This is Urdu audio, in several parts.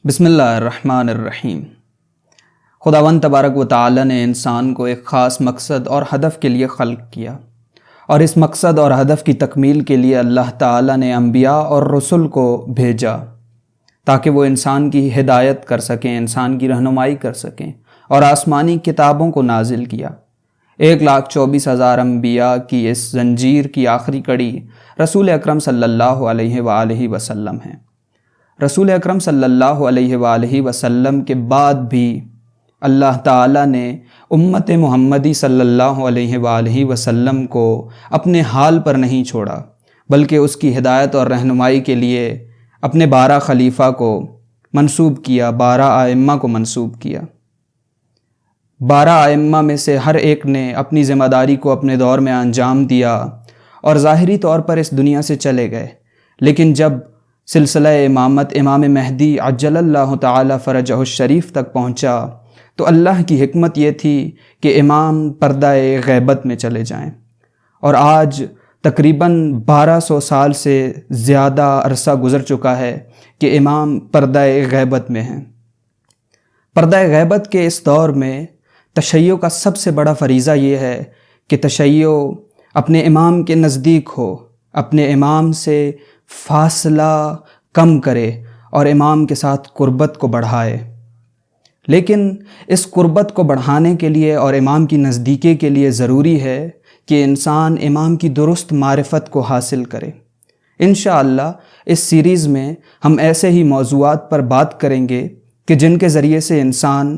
بسم اللہ الرحمن الرحیم۔ خداوند تبارک و تعالی نے انسان کو ایک خاص مقصد اور ہدف کے لیے خلق کیا، اور اس مقصد اور ہدف کی تکمیل کے لیے اللہ تعالی نے انبیاء اور رسل کو بھیجا تاکہ وہ انسان کی ہدایت کر سکیں، انسان کی رہنمائی کر سکیں، اور آسمانی کتابوں کو نازل کیا۔ 1,24,000 انبیاء کی اس زنجیر کی آخری کڑی رسول اکرم صلی اللہ علیہ وآلہ وسلم ہے۔ رسول اکرم صلی اللہ علیہ وآلہ وسلم کے بعد بھی اللہ تعالیٰ نے امت محمدی صلی اللہ علیہ وآلہ وسلم کو اپنے حال پر نہیں چھوڑا، بلکہ اس کی ہدایت اور رہنمائی کے لیے اپنے 12 خلیفہ کو منسوب کیا، 12 ائمہ کو منسوب کیا۔ 12 ائمہ میں سے ہر ایک نے اپنی ذمہ داری کو اپنے دور میں انجام دیا اور ظاہری طور پر اس دنیا سے چلے گئے، لیکن جب سلسلہ امامت امام مہدی عجل اللہ تعالی فرجہ الشریف تک پہنچا تو اللہ کی حکمت یہ تھی کہ امام پردہ غیبت میں چلے جائیں، اور آج تقریباً 1200 سال سے زیادہ عرصہ گزر چکا ہے کہ امام پردہ غیبت میں ہیں۔ پردہ غیبت کے اس دور میں تشیع کا سب سے بڑا فریضہ یہ ہے کہ تشیع اپنے امام کے نزدیک ہو، اپنے امام سے فاصلہ کم کرے اور امام کے ساتھ قربت کو بڑھائے۔ لیکن اس قربت کو بڑھانے کے لیے اور امام کی نزدیکی کے لیے ضروری ہے کہ انسان امام کی درست معرفت کو حاصل کرے۔ انشاءاللہ اس سیریز میں ہم ایسے ہی موضوعات پر بات کریں گے کہ جن کے ذریعے سے انسان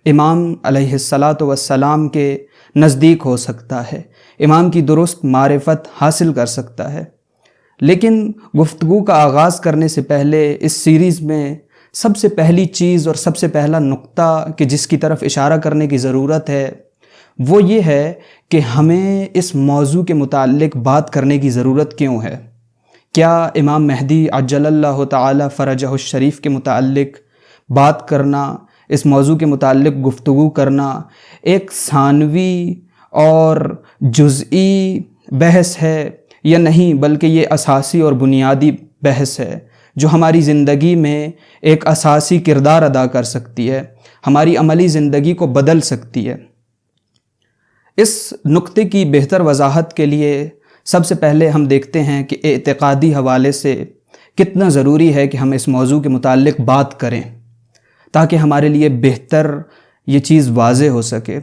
امام علیہ الصلاۃ والسلام کے نزدیک ہو سکتا ہے، امام کی درست معرفت حاصل کر سکتا ہے۔ لیکن گفتگو کا آغاز کرنے سے پہلے اس سیریز میں سب سے پہلی چیز اور سب سے پہلا نقطہ کہ جس کی طرف اشارہ کرنے کی ضرورت ہے وہ یہ ہے کہ ہمیں اس موضوع کے متعلق بات کرنے کی ضرورت کیوں ہے۔ کیا امام مہدی عجل اللہ تعالی فرجہ الشریف کے متعلق بات کرنا، اس موضوع کے متعلق گفتگو کرنا ایک ثانوی اور جزئی بحث ہے یا نہیں، بلکہ یہ اساسی اور بنیادی بحث ہے جو ہماری زندگی میں ایک اساسی کردار ادا کر سکتی ہے، ہماری عملی زندگی کو بدل سکتی ہے۔ اس نقطے کی بہتر وضاحت کے لیے سب سے پہلے ہم دیکھتے ہیں کہ اعتقادی حوالے سے کتنا ضروری ہے کہ ہم اس موضوع کے متعلق بات کریں تاکہ ہمارے لیے بہتر یہ چیز واضح ہو سکے۔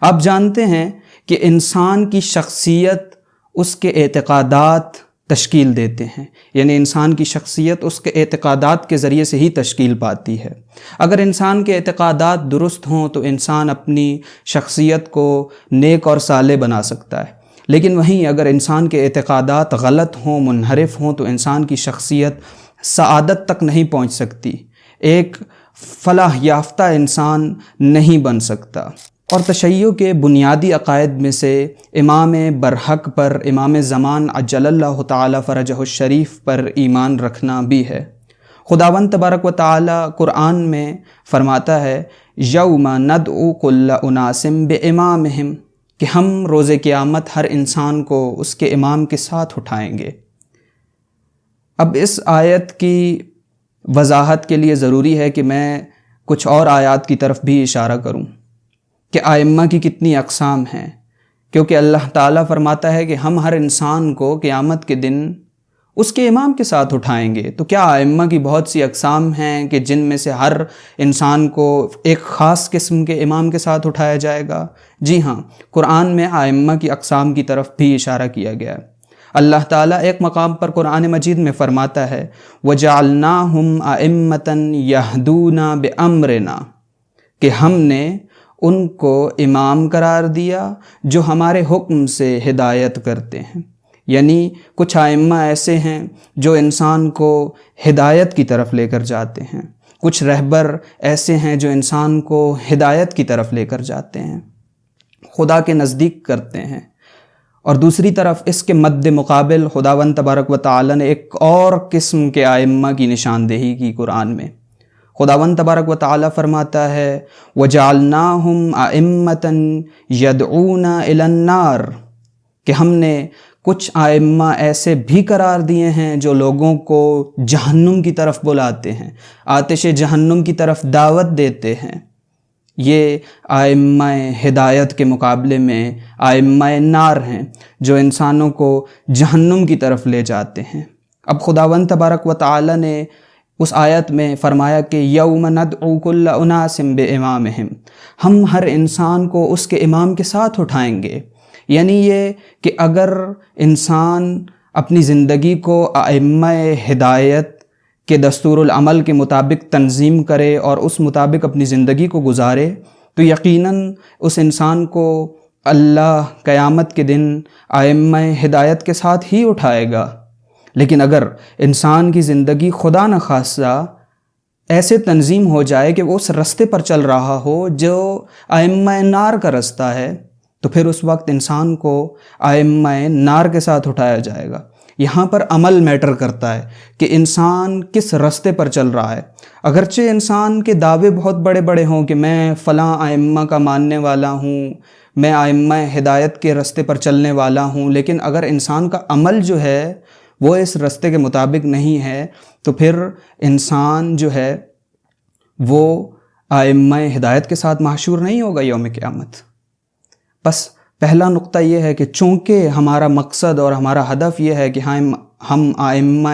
آپ جانتے ہیں کہ انسان کی شخصیت اس کے اعتقادات تشکیل دیتے ہیں، یعنی انسان کی شخصیت اس کے اعتقادات کے ذریعے سے ہی تشکیل پاتی ہے۔ اگر انسان کے اعتقادات درست ہوں تو انسان اپنی شخصیت کو نیک اور صالح بنا سکتا ہے، لیکن وہیں اگر انسان کے اعتقادات غلط ہوں، منحرف ہوں، تو انسان کی شخصیت سعادت تک نہیں پہنچ سکتی، ایک فلاح یافتہ انسان نہیں بن سکتا۔ اور تشیع کے بنیادی عقائد میں سے امام برحق پر، امام زمان عجل اللہ تعالی فرجہ الشریف پر ایمان رکھنا بھی ہے۔ خداوند تبارک و تعالی قرآن میں فرماتا ہے یوم ندعو کل اناس بامامہم، کہ ہم روز قیامت ہر انسان کو اس کے امام کے ساتھ اٹھائیں گے۔ اب اس آیت کی وضاحت کے لیے ضروری ہے کہ میں کچھ اور آیات کی طرف بھی اشارہ کروں کہ ائمہ کی کتنی اقسام ہیں، کیونکہ اللہ تعالیٰ فرماتا ہے کہ ہم ہر انسان کو قیامت کے دن اس کے امام کے ساتھ اٹھائیں گے۔ تو کیا ائمہ کی بہت سی اقسام ہیں کہ جن میں سے ہر انسان کو ایک خاص قسم کے امام کے ساتھ اٹھایا جائے گا؟ جی ہاں، قرآن میں ائمہ کی اقسام کی طرف بھی اشارہ کیا گیا ہے۔ اللہ تعالیٰ ایک مقام پر قرآن مجید میں فرماتا ہے وَجَعَلْنَاهُمْ أَئِمَّةً يَهْدُونَ بِأَمْرِنَا، کہ ہم نے ان کو امام قرار دیا جو ہمارے حکم سے ہدایت کرتے ہیں۔ یعنی کچھ ائمہ ایسے ہیں جو انسان کو ہدایت کی طرف لے کر جاتے ہیں، کچھ رہبر ایسے ہیں جو انسان کو ہدایت کی طرف لے کر جاتے ہیں، خدا کے نزدیک کرتے ہیں۔ اور دوسری طرف اس کے مد مقابل خداوند تبارک و تعالی نے ایک اور قسم کے ائمہ کی نشاندہی کی قرآن میں۔ خداوند تبارک و تعالی فرماتا ہے وَجَعَلْنَاهُمْ أَئِمَّةً يَدْعُونَ إِلَى النَّارِ، کہ ہم نے کچھ ائمہ ایسے بھی قرار دیے ہیں جو لوگوں کو جہنم کی طرف بلاتے ہیں، آتش جہنم کی طرف دعوت دیتے ہیں۔ یہ ائمہ ہدایت کے مقابلے میں ائمہ نار ہیں جو انسانوں کو جہنم کی طرف لے جاتے ہیں۔ اب خداوند تبارک و تعالی نے اس آیت میں فرمایا کہ یوم ندعو کل اناس بامامہم، ہم ہر انسان کو اس کے امام کے ساتھ اٹھائیں گے۔ یعنی یہ کہ اگر انسان اپنی زندگی کو ائمہ ہدایت کے دستور العمل کے مطابق تنظیم کرے اور اس مطابق اپنی زندگی کو گزارے تو یقیناً اس انسان کو اللہ قیامت کے دن ائمہ ہدایت کے ساتھ ہی اٹھائے گا۔ لیکن اگر انسان کی زندگی خدا نخواستہ ایسے تنظیم ہو جائے کہ وہ اس رستے پر چل رہا ہو جو ائمہ نار کا رستہ ہے، تو پھر اس وقت انسان کو ائمہ نار کے ساتھ اٹھایا جائے گا۔ یہاں پر عمل میٹر کرتا ہے کہ انسان کس رستے پر چل رہا ہے۔ اگرچہ انسان کے دعوے بہت بڑے بڑے ہوں کہ میں فلاں ائمہ کا ماننے والا ہوں، میں ائمہ ہدایت کے رستے پر چلنے والا ہوں، لیکن اگر انسان کا عمل جو ہے وہ اس رستے کے مطابق نہیں ہے تو پھر انسان جو ہے وہ ائمہ ہدایت کے ساتھ محشور نہیں ہوگا یوم قیامت۔ بس پہلا نقطہ یہ ہے کہ چونکہ ہمارا مقصد اور ہمارا ہدف یہ ہے کہ ہم ائمہ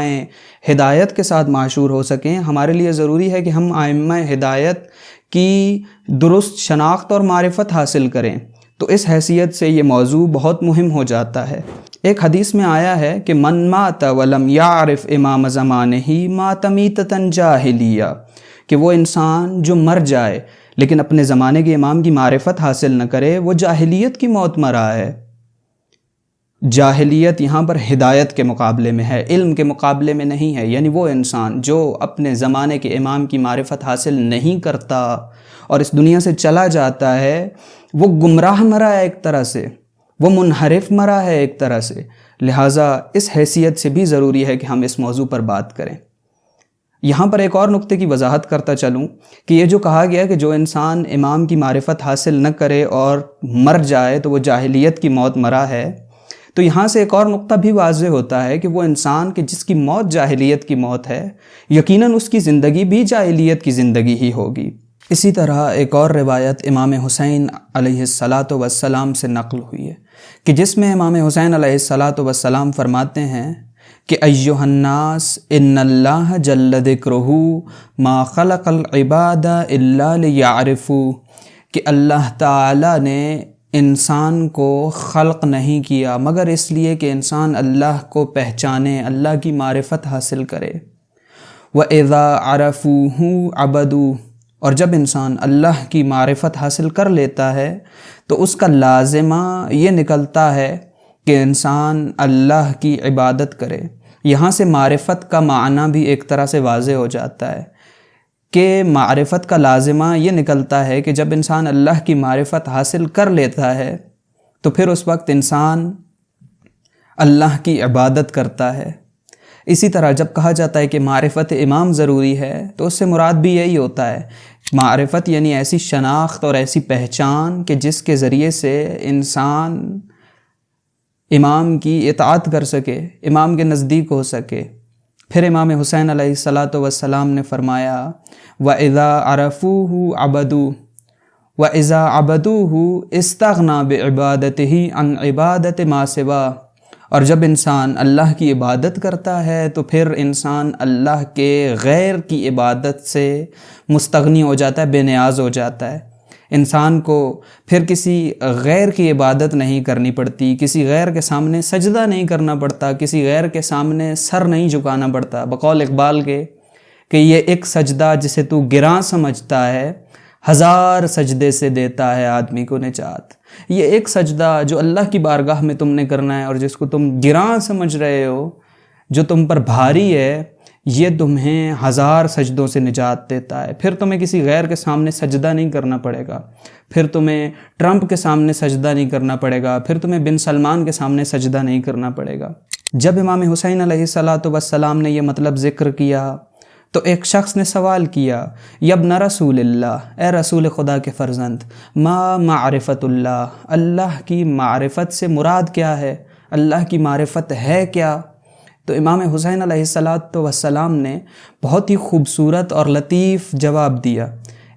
ہدایت کے ساتھ محشور ہو سکیں، ہمارے لیے ضروری ہے کہ ہم ائمہ ہدایت کی درست شناخت اور معرفت حاصل کریں۔ تو اس حیثیت سے یہ موضوع بہت مہم ہو جاتا ہے۔ ایک حدیث میں آیا ہے کہ من مات ولم یعرف امام زمانہ مات میتۃ جاہلیہ، کہ وہ انسان جو مر جائے لیکن اپنے زمانے کے امام کی معرفت حاصل نہ کرے وہ جاہلیت کی موت مرا ہے۔ جاہلیت یہاں پر ہدایت کے مقابلے میں ہے، علم کے مقابلے میں نہیں ہے۔ یعنی وہ انسان جو اپنے زمانے کے امام کی معرفت حاصل نہیں کرتا اور اس دنیا سے چلا جاتا ہے، وہ گمراہ مرا ہے ایک طرح سے، وہ منحرف مرا ہے ایک طرح سے۔ لہٰذا اس حیثیت سے بھی ضروری ہے کہ ہم اس موضوع پر بات کریں۔ یہاں پر ایک اور نقطے کی وضاحت کرتا چلوں کہ یہ جو کہا گیا کہ جو انسان امام کی معرفت حاصل نہ کرے اور مر جائے تو وہ جاہلیت کی موت مرا ہے، تو یہاں سے ایک اور نقطہ بھی واضح ہوتا ہے کہ وہ انسان کہ جس کی موت جاہلیت کی موت ہے، یقیناً اس کی زندگی بھی جاہلیت کی زندگی ہی ہوگی۔ اسی طرح ایک اور روایت امام حسین علیہ السلام سے نقل ہوئی ہے کہ جس میں امام حسین علیہ السلام فرماتے ہیں کہ ایھا الناس ان اللہ جل ذکرہ ما خلق العباد الا لیعرفوا، کہ اللہ تعالی نے انسان کو خلق نہیں کیا مگر اس لیے کہ انسان اللہ کو پہچانے، اللہ کی معرفت حاصل کرے۔ وَإِذَا عَرَفُوهُ عَبَدُوا، اور جب انسان اللہ کی معرفت حاصل کر لیتا ہے تو اس کا لازمہ یہ نکلتا ہے کہ انسان اللہ کی عبادت کرے۔ یہاں سے معرفت کا معنی بھی ایک طرح سے واضح ہو جاتا ہے کہ معرفت کا لازمہ یہ نکلتا ہے کہ جب انسان اللہ کی معرفت حاصل کر لیتا ہے تو پھر اس وقت انسان اللہ کی عبادت کرتا ہے۔ اسی طرح جب کہا جاتا ہے کہ معرفت امام ضروری ہے تو اس سے مراد بھی یہی ہوتا ہے، معرفت یعنی ایسی شناخت اور ایسی پہچان کہ جس کے ذریعے سے انسان امام کی اطاعت کر سکے، امام کے نزدیک ہو سکے۔ پھر امام حسین علیہ السلام نے فرمایا وَإِذَا عَرَفُوهُ عَبَدُوا وَإِذَا عَبَدُوهُ اسْتَغْنَى بِعِبَادَتِهِ عَنْ عِبَادَةِ مَا سِوَاهُ، اور جب انسان اللہ کی عبادت کرتا ہے تو پھر انسان اللہ کے غیر کی عبادت سے مستغنی ہو جاتا ہے، بے نیاز ہو جاتا ہے۔ انسان کو پھر کسی غیر کی عبادت نہیں کرنی پڑتی، کسی غیر کے سامنے سجدہ نہیں کرنا پڑتا، کسی غیر کے سامنے سر نہیں جھکانا پڑتا۔ بقول اقبال کے کہ یہ ایک سجدہ جسے تو گراں سمجھتا ہے، 1000 سجدے سے دیتا ہے آدمی کو نجات۔ یہ ایک سجدہ جو اللہ کی بارگاہ میں تم نے کرنا ہے اور جس کو تم گراں سمجھ رہے ہو، جو تم پر بھاری ہے، یہ تمہیں 1000 سجدوں سے نجات دیتا ہے۔ پھر تمہیں کسی غیر کے سامنے سجدہ نہیں کرنا پڑے گا، پھر تمہیں ٹرمپ کے سامنے سجدہ نہیں کرنا پڑے گا، پھر تمہیں بن سلمان کے سامنے سجدہ نہیں کرنا پڑے گا۔ جب امام حسین علیہ السلام نے یہ مطلب ذکر کیا تو ایک شخص نے سوال کیا، یبن رسول اللہ، اے رسول خدا کے فرزند، ما معرفت اللہ، اللہ کی معرفت سے مراد کیا ہے؟ اللہ کی معرفت ہے کیا؟ تو امام حسین علیہ السلام نے بہت ہی خوبصورت اور لطیف جواب دیا۔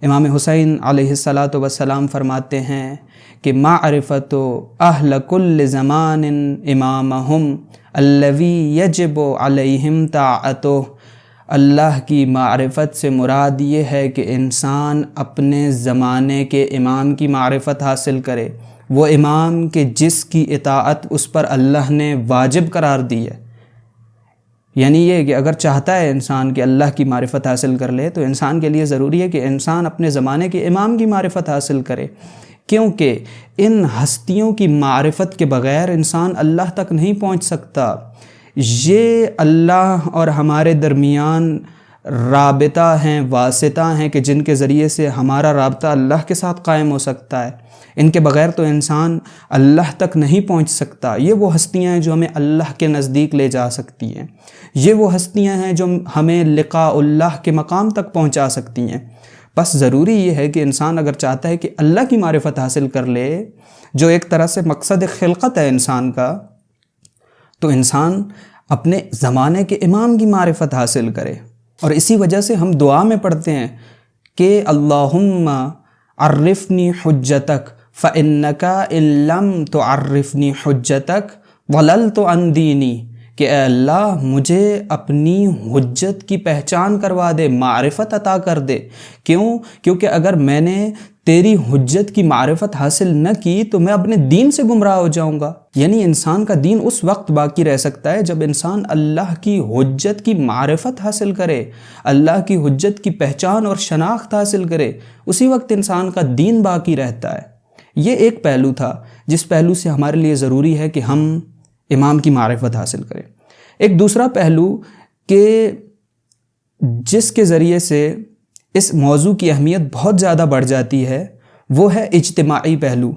امام حسین علیہ السلام فرماتے ہیں کہ معرفت اہل کل زمان امامہم الذی یجب علیہم طاعتہ، اللہ کی معرفت سے مراد یہ ہے کہ انسان اپنے زمانے کے امام کی معرفت حاصل کرے، وہ امام کہ جس کی اطاعت اس پر اللہ نے واجب قرار دی ہے۔ یعنی یہ کہ اگر چاہتا ہے انسان کہ اللہ کی معرفت حاصل کر لے تو انسان کے لیے ضروری ہے کہ انسان اپنے زمانے کے امام کی معرفت حاصل کرے، کیونکہ ان ہستیوں کی معرفت کے بغیر انسان اللہ تک نہیں پہنچ سکتا۔ یہ اللہ اور ہمارے درمیان رابطہ ہیں، واسطہ ہیں کہ جن کے ذریعے سے ہمارا رابطہ اللہ کے ساتھ قائم ہو سکتا ہے۔ ان کے بغیر تو انسان اللہ تک نہیں پہنچ سکتا۔ یہ وہ ہستیاں ہیں جو ہمیں اللہ کے نزدیک لے جا سکتی ہیں، یہ وہ ہستیاں ہیں جو ہمیں لقاء اللہ کے مقام تک پہنچا سکتی ہیں۔ بس ضروری یہ ہے کہ انسان اگر چاہتا ہے کہ اللہ کی معرفت حاصل کر لے، جو ایک طرح سے مقصد خلقت ہے انسان کا، تو انسان اپنے زمانے کے امام کی معرفت حاصل کرے۔ اور اسی وجہ سے ہم دعا میں پڑھتے ہیں کہ اللہم عرفنی حجتک فإنک ان لم تعرفنی حجتک ضللت عن دینی، کہ اے اللہ مجھے اپنی حجت کی پہچان کروا دے، معرفت عطا کر دے۔ کیونکہ اگر میں نے تیری حجت کی معرفت حاصل نہ کی تو میں اپنے دین سے گمراہ ہو جاؤں گا۔ یعنی انسان کا دین اس وقت باقی رہ سکتا ہے جب انسان اللہ کی حجت کی معرفت حاصل کرے، اللہ کی حجت کی پہچان اور شناخت حاصل کرے، اسی وقت انسان کا دین باقی رہتا ہے۔ یہ ایک پہلو تھا جس پہلو سے ہمارے لیے ضروری ہے کہ ہم امام کی معرفت حاصل کریں۔ ایک دوسرا پہلو کہ جس کے ذریعے سے اس موضوع کی اہمیت بہت زیادہ بڑھ جاتی ہے، وہ ہے اجتماعی پہلو۔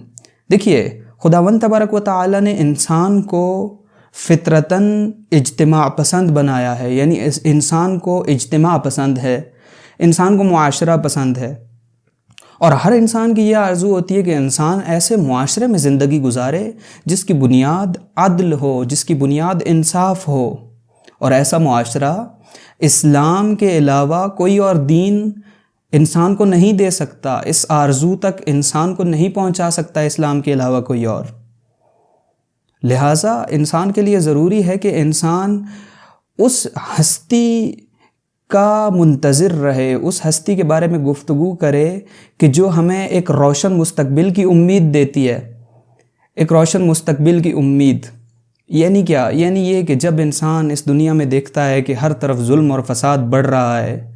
دیکھیے، خداوند تبارک و تعالی نے انسان کو فطرتاً اجتماع پسند بنایا ہے، یعنی انسان کو اجتماع پسند ہے، انسان کو معاشرہ پسند ہے، اور ہر انسان کی یہ آرزو ہوتی ہے کہ انسان ایسے معاشرے میں زندگی گزارے جس کی بنیاد عدل ہو، جس کی بنیاد انصاف ہو، اور ایسا معاشرہ اسلام کے علاوہ کوئی اور دین انسان کو نہیں دے سکتا، اس آرزو تک انسان کو نہیں پہنچا سکتا اسلام کے علاوہ کوئی اور۔ لہٰذا انسان کے لیے ضروری ہے کہ انسان اس ہستی کا منتظر رہے، اس ہستی کے بارے میں گفتگو کرے کہ جو ہمیں ایک روشن مستقبل کی امید دیتی ہے، ایک روشن مستقبل کی امید۔ یعنی کیا؟ یعنی یہ کہ جب انسان اس دنیا میں دیکھتا ہے کہ ہر طرف ظلم اور فساد بڑھ رہا ہے،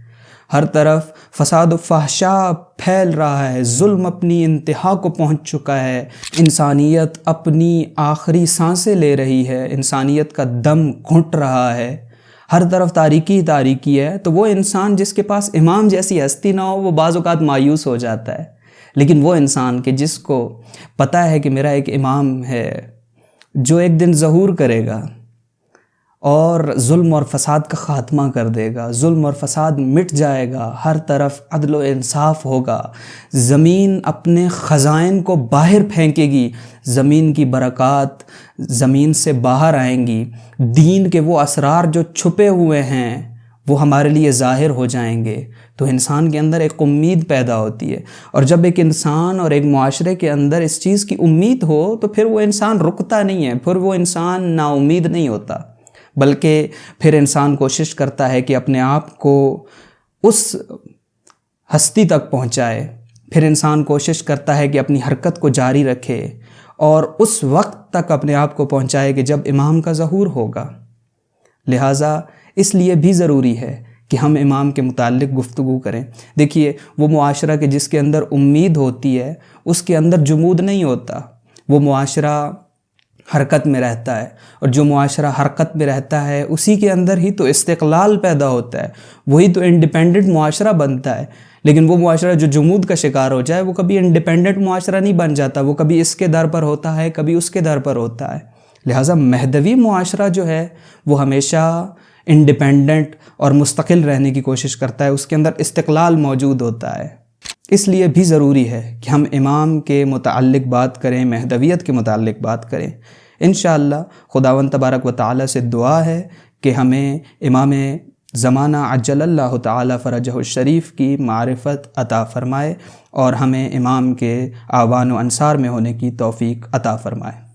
ہر طرف فساد و فحشاء پھیل رہا ہے، ظلم اپنی انتہا کو پہنچ چکا ہے، انسانیت اپنی آخری سانسیں لے رہی ہے، انسانیت کا دم گھٹ رہا ہے، ہر طرف تاریکی تاریکی ہے، تو وہ انسان جس کے پاس امام جیسی ہستی نہ ہو وہ بعض اوقات مایوس ہو جاتا ہے۔ لیکن وہ انسان کہ جس کو پتہ ہے کہ میرا ایک امام ہے جو ایک دن ظہور کرے گا اور ظلم اور فساد کا خاتمہ کر دے گا، ظلم اور فساد مٹ جائے گا، ہر طرف عدل و انصاف ہوگا، زمین اپنے خزائن کو باہر پھینکے گی، زمین کی برکات زمین سے باہر آئیں گی، دین کے وہ اسرار جو چھپے ہوئے ہیں وہ ہمارے لیے ظاہر ہو جائیں گے، تو انسان کے اندر ایک امید پیدا ہوتی ہے۔ اور جب ایک انسان اور ایک معاشرے کے اندر اس چیز کی امید ہو تو پھر وہ انسان رکتا نہیں ہے، پھر وہ انسان نا امید نہیں ہوتا، بلکہ پھر انسان کوشش کرتا ہے کہ اپنے آپ کو اس ہستی تک پہنچائے، پھر انسان کوشش کرتا ہے کہ اپنی حرکت کو جاری رکھے اور اس وقت تک اپنے آپ کو پہنچائے کہ جب امام کا ظہور ہوگا۔ لہٰذا اس لیے بھی ضروری ہے کہ ہم امام کے متعلق گفتگو کریں۔ دیکھیے، وہ معاشرہ کہ جس کے اندر امید ہوتی ہے اس کے اندر جمود نہیں ہوتا، وہ معاشرہ حرکت میں رہتا ہے، اور جو معاشرہ حرکت میں رہتا ہے اسی کے اندر ہی تو استقلال پیدا ہوتا ہے، وہی تو انڈیپینڈنٹ معاشرہ بنتا ہے۔ لیکن وہ معاشرہ جو جمود کا شکار ہو جائے وہ کبھی انڈیپینڈنٹ معاشرہ نہیں بن جاتا، وہ کبھی اس کے در پر ہوتا ہے، کبھی اس کے در پر ہوتا ہے۔ لہٰذا مہدوی معاشرہ جو ہے وہ ہمیشہ انڈیپینڈنٹ اور مستقل رہنے کی کوشش کرتا ہے، اس کے اندر استقلال موجود ہوتا ہے۔ اس لیے بھی ضروری ہے کہ ہم امام کے متعلق بات کریں، مہدویت کے متعلق بات کریں۔ انشاءاللہ خداوند تبارک و تعالی سے دعا ہے کہ ہمیں امام زمانہ عجل اللہ تعالی فرجہ الشریف کی معرفت عطا فرمائے اور ہمیں امام کے اعوان و انصار میں ہونے کی توفیق عطا فرمائے۔